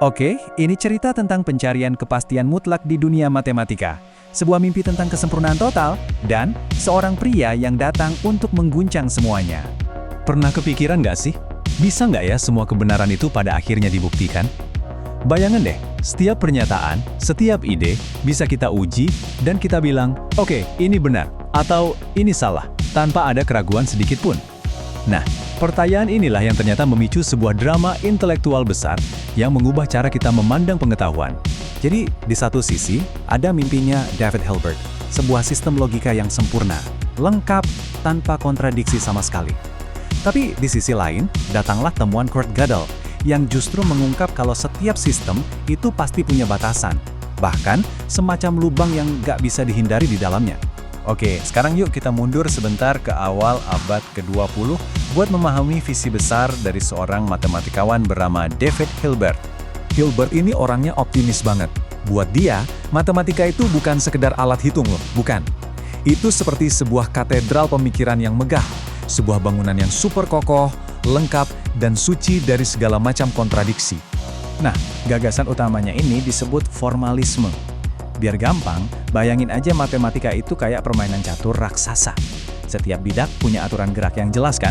Oke, ini cerita tentang pencarian kepastian mutlak di dunia matematika. Sebuah mimpi tentang kesempurnaan total, dan seorang pria yang datang untuk mengguncang semuanya. Pernah kepikiran nggak sih? Bisa nggak ya semua kebenaran itu pada akhirnya dibuktikan? Bayangin deh, setiap pernyataan, setiap ide bisa kita uji dan kita bilang, oke, ini benar, atau ini salah, tanpa ada keraguan sedikit pun. Nah, pertanyaan inilah yang ternyata memicu sebuah drama intelektual besar yang mengubah cara kita memandang pengetahuan. Jadi, di satu sisi, ada mimpinya David Hilbert, sebuah sistem logika yang sempurna, lengkap, tanpa kontradiksi sama sekali. Tapi di sisi lain, datanglah temuan Kurt Gödel, yang justru mengungkap kalau setiap sistem itu pasti punya batasan, bahkan semacam lubang yang nggak bisa dihindari di dalamnya. Oke, sekarang yuk kita mundur sebentar ke awal abad ke-20 buat memahami visi besar dari seorang matematikawan bernama David Hilbert. Hilbert ini orangnya optimis banget. Buat dia, matematika itu bukan sekedar alat hitung loh, bukan. Itu seperti sebuah katedral pemikiran yang megah, sebuah bangunan yang super kokoh, lengkap, dan suci dari segala macam kontradiksi. Nah, gagasan utamanya ini disebut formalisme. Biar gampang, bayangin aja matematika itu kayak permainan catur raksasa. Setiap bidak punya aturan gerak yang jelas kan?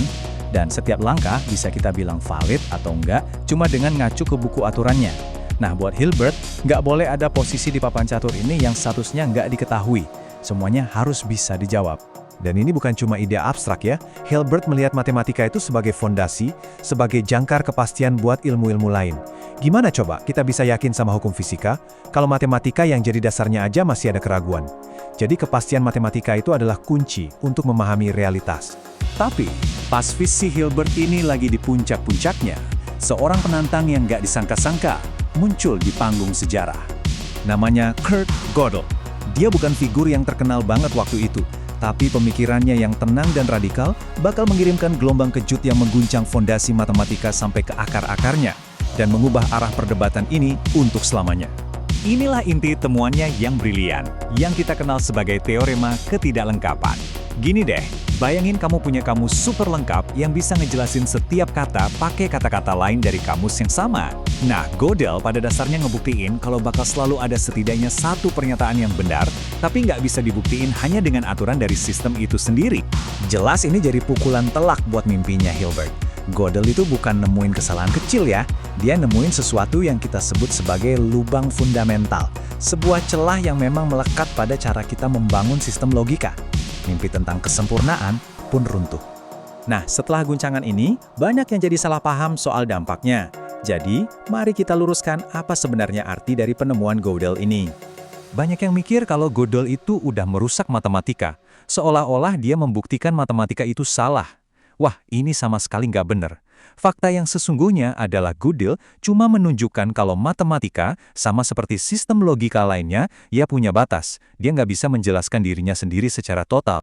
Dan setiap langkah bisa kita bilang valid atau enggak cuma dengan ngacu ke buku aturannya. Nah, buat Hilbert, nggak boleh ada posisi di papan catur ini yang statusnya nggak diketahui. Semuanya harus bisa dijawab. Dan ini bukan cuma ide abstrak ya. Hilbert melihat matematika itu sebagai fondasi, sebagai jangkar kepastian buat ilmu-ilmu lain. Gimana coba kita bisa yakin sama hukum fisika, kalau matematika yang jadi dasarnya aja masih ada keraguan? Jadi kepastian matematika itu adalah kunci untuk memahami realitas. Tapi, pas visi Hilbert ini lagi di puncak-puncaknya, seorang penantang yang nggak disangka-sangka muncul di panggung sejarah. Namanya Kurt Gödel. Dia bukan figur yang terkenal banget waktu itu, tapi pemikirannya yang tenang dan radikal bakal mengirimkan gelombang kejut yang mengguncang fondasi matematika sampai ke akar-akarnya dan mengubah arah perdebatan ini untuk selamanya. Inilah inti temuannya yang brilian, yang kita kenal sebagai teorema ketidaklengkapan. Gini deh, bayangin kamu punya kamus super lengkap yang bisa ngejelasin setiap kata pakai kata-kata lain dari kamus yang sama. Nah, Gödel pada dasarnya ngebuktiin kalau bakal selalu ada setidaknya satu pernyataan yang benar, tapi nggak bisa dibuktiin hanya dengan aturan dari sistem itu sendiri. Jelas ini jadi pukulan telak buat mimpinya Hilbert. Gödel itu bukan nemuin kesalahan kecil ya, dia nemuin sesuatu yang kita sebut sebagai lubang fundamental, sebuah celah yang memang melekat pada cara kita membangun sistem logika. Mimpi tentang kesempurnaan pun runtuh. Nah, setelah guncangan ini, banyak yang jadi salah paham soal dampaknya. Jadi, mari kita luruskan apa sebenarnya arti dari penemuan Gödel ini. Banyak yang mikir kalau Gödel itu udah merusak matematika, seolah-olah dia membuktikan matematika itu salah. Wah, ini sama sekali nggak benar. Fakta yang sesungguhnya adalah Gödel cuma menunjukkan kalau matematika, sama seperti sistem logika lainnya, ia punya batas. Dia nggak bisa menjelaskan dirinya sendiri secara total.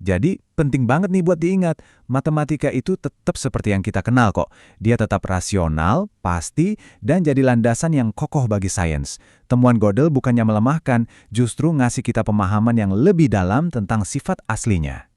Jadi, penting banget nih buat diingat, matematika itu tetap seperti yang kita kenal kok. Dia tetap rasional, pasti, dan jadi landasan yang kokoh bagi sains. Temuan Gödel bukannya melemahkan, justru ngasih kita pemahaman yang lebih dalam tentang sifat aslinya.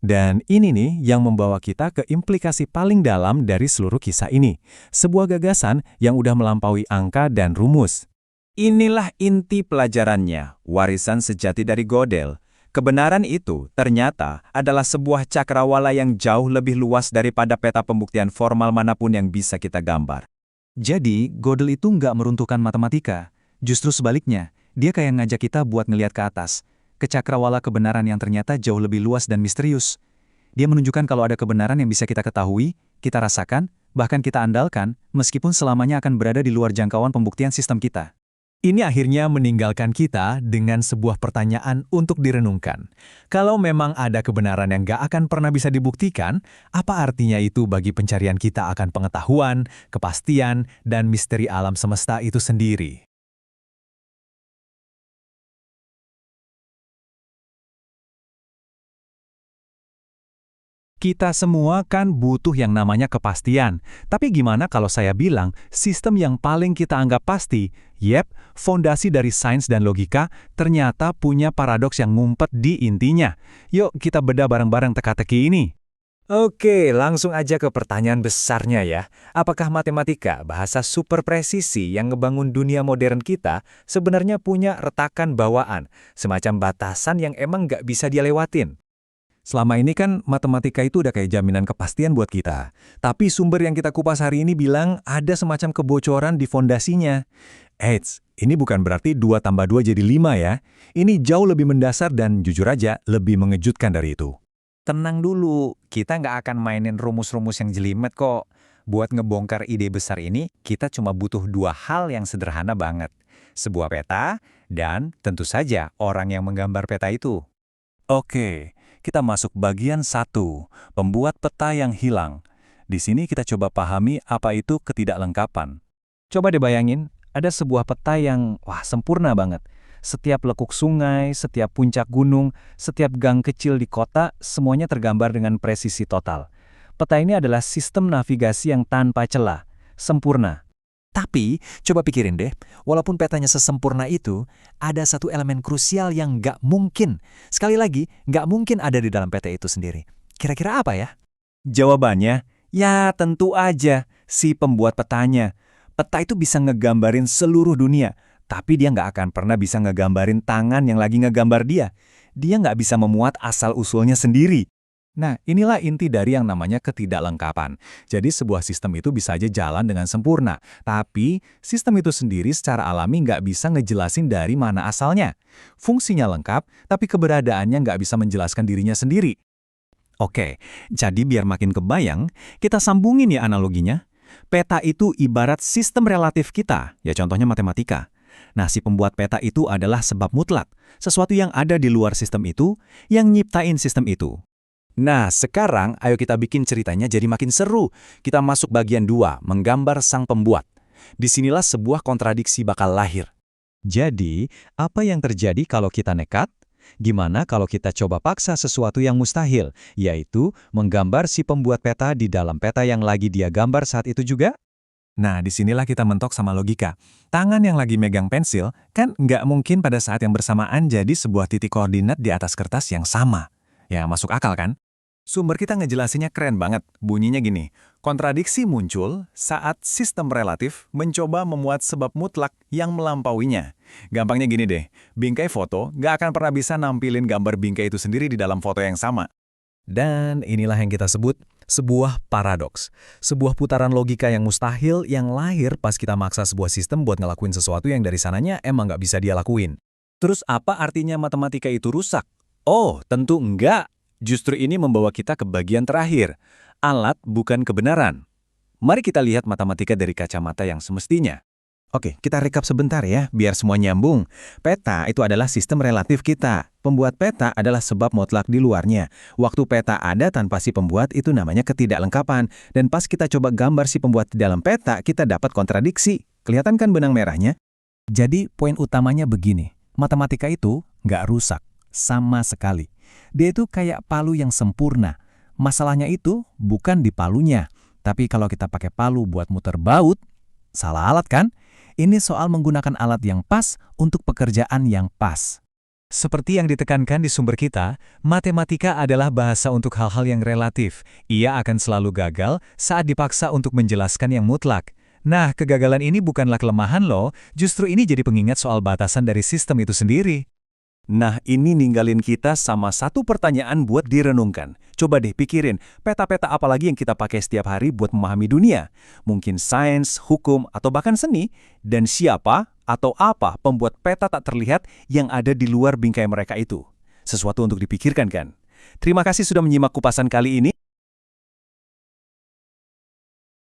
Dan ini nih yang membawa kita ke implikasi paling dalam dari seluruh kisah ini. Sebuah gagasan yang udah melampaui angka dan rumus. Inilah inti pelajarannya, warisan sejati dari Gödel. Kebenaran itu ternyata adalah sebuah cakrawala yang jauh lebih luas daripada peta pembuktian formal manapun yang bisa kita gambar. Jadi, Gödel itu nggak meruntuhkan matematika. Justru sebaliknya, dia kayak ngajak kita buat ngelihat ke atas, ke cakrawala kebenaran yang ternyata jauh lebih luas dan misterius. Dia menunjukkan kalau ada kebenaran yang bisa kita ketahui, kita rasakan, bahkan kita andalkan, meskipun selamanya akan berada di luar jangkauan pembuktian sistem kita. Ini akhirnya meninggalkan kita dengan sebuah pertanyaan untuk direnungkan. Kalau memang ada kebenaran yang gak akan pernah bisa dibuktikan, apa artinya itu bagi pencarian kita akan pengetahuan, kepastian, dan misteri alam semesta itu sendiri? Kita semua kan butuh yang namanya kepastian. Tapi gimana kalau saya bilang sistem yang paling kita anggap pasti, fondasi dari sains dan logika, ternyata punya paradoks yang ngumpet di intinya. Yuk kita bedah bareng-bareng teka-teki ini. Oke, langsung aja ke pertanyaan besarnya ya. Apakah matematika, bahasa super presisi yang ngebangun dunia modern kita, sebenarnya punya retakan bawaan, semacam batasan yang emang nggak bisa dia lewatin? Selama ini kan matematika itu udah kayak jaminan kepastian buat kita. Tapi sumber yang kita kupas hari ini bilang ada semacam kebocoran di fondasinya. Eits, ini bukan berarti 2 tambah 2 jadi 5 ya. Ini jauh lebih mendasar dan jujur aja lebih mengejutkan dari itu. Tenang dulu, kita nggak akan mainin rumus-rumus yang jelimet kok. Buat ngebongkar ide besar ini, kita cuma butuh 2 hal yang sederhana banget. Sebuah peta, dan tentu saja orang yang menggambar peta itu. Oke, kita masuk bagian 1, pembuat peta yang hilang. Di sini kita coba pahami apa itu ketidaklengkapan. Coba deh bayangin, ada sebuah peta yang, sempurna banget. Setiap lekuk sungai, setiap puncak gunung, setiap gang kecil di kota, semuanya tergambar dengan presisi total. Peta ini adalah sistem navigasi yang tanpa celah, sempurna. Tapi, coba pikirin deh, walaupun petanya sesempurna itu, ada satu elemen krusial yang nggak mungkin, sekali lagi, nggak mungkin ada di dalam peta itu sendiri. Kira-kira apa ya? Jawabannya, ya tentu aja, si pembuat petanya. Peta itu bisa ngegambarin seluruh dunia, tapi dia nggak akan pernah bisa ngegambarin tangan yang lagi ngegambar dia. Dia nggak bisa memuat asal-usulnya sendiri. Nah, inilah inti dari yang namanya ketidaklengkapan. Jadi sebuah sistem itu bisa aja jalan dengan sempurna, tapi sistem itu sendiri secara alami nggak bisa ngejelasin dari mana asalnya. Fungsinya lengkap, tapi keberadaannya nggak bisa menjelaskan dirinya sendiri. Oke, jadi biar makin kebayang, kita sambungin ya analoginya. Peta itu ibarat sistem relatif kita, ya contohnya matematika. Nah, si pembuat peta itu adalah sebab mutlak, sesuatu yang ada di luar sistem itu, yang nyiptain sistem itu. Nah, sekarang ayo kita bikin ceritanya jadi makin seru. Kita masuk bagian 2, menggambar sang pembuat. Disinilah sebuah kontradiksi bakal lahir. Jadi, apa yang terjadi kalau kita nekat? Gimana kalau kita coba paksa sesuatu yang mustahil, yaitu menggambar si pembuat peta di dalam peta yang lagi dia gambar saat itu juga? Nah, disinilah kita mentok sama logika. Tangan yang lagi megang pensil, kan nggak mungkin pada saat yang bersamaan jadi sebuah titik koordinat di atas kertas yang sama. Ya, masuk akal kan? Sumber kita ngejelasinnya keren banget. Bunyinya gini, kontradiksi muncul saat sistem relatif mencoba memuat sebab mutlak yang melampauinya. Gampangnya gini deh, bingkai foto nggak akan pernah bisa nampilin gambar bingkai itu sendiri di dalam foto yang sama. Dan inilah yang kita sebut sebuah paradoks. Sebuah putaran logika yang mustahil yang lahir pas kita maksa sebuah sistem buat ngelakuin sesuatu yang dari sananya emang nggak bisa dia lakuin. Terus apa artinya matematika itu rusak? Oh, tentu enggak. Justru ini membawa kita ke bagian terakhir. Alat bukan kebenaran. Mari kita lihat matematika dari kacamata yang semestinya. Oke, kita rekap sebentar ya, biar semua nyambung. Peta itu adalah sistem relatif kita. Pembuat peta adalah sebab mutlak di luarnya. Waktu peta ada tanpa si pembuat itu namanya ketidaklengkapan. Dan pas kita coba gambar si pembuat di dalam peta, kita dapat kontradiksi. Kelihatan kan benang merahnya? Jadi poin utamanya begini, matematika itu nggak rusak, sama sekali. Dia itu kayak palu yang sempurna. Masalahnya itu bukan di palunya, tapi kalau kita pakai palu buat muter baut, salah alat kan? Ini soal menggunakan alat yang pas untuk pekerjaan yang pas. Seperti yang ditekankan di sumber kita, matematika adalah bahasa untuk hal-hal yang relatif. Ia akan selalu gagal saat dipaksa untuk menjelaskan yang mutlak. Nah, kegagalan ini bukanlah kelemahan loh, justru ini jadi pengingat soal batasan dari sistem itu sendiri. Nah, ini ninggalin kita sama satu pertanyaan buat direnungkan. Coba deh pikirin, peta-peta apa lagi yang kita pakai setiap hari buat memahami dunia? Mungkin sains, hukum, atau bahkan seni? Dan siapa atau apa pembuat peta tak terlihat yang ada di luar bingkai mereka itu? Sesuatu untuk dipikirkan kan? Terima kasih sudah menyimak kupasan kali ini.